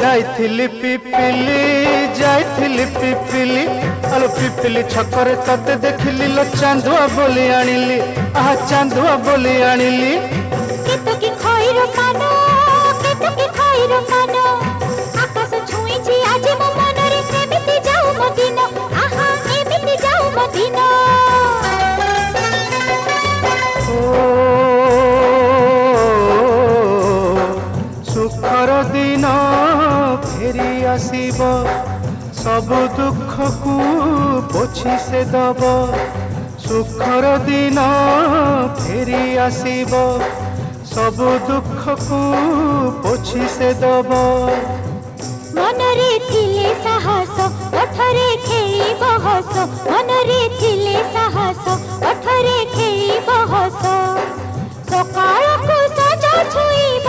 जाइथिली पिपिली जाइथिली पिपिली अलो पिपिली छकरे तते देखिली लो चांदुआ बोली आनिली आहा चांदुआ बोली आनिली केतो की खइरो कानो केतो की खइरो कानो आकाश छुईची आज मो मनरे एमिति जाऊ मो दिन आहा एमिति जाऊ मो दिन सुखर दिन फेरी आसीब सब दुख को पोछि से दब सुखर दिन फेरी आसीब सब दुख को पोछि से दब मनरे थिले साहस ओठरे खेली बहस मनरे थिले साहस ओठरे खेली बहस सकाळ को सजा छुई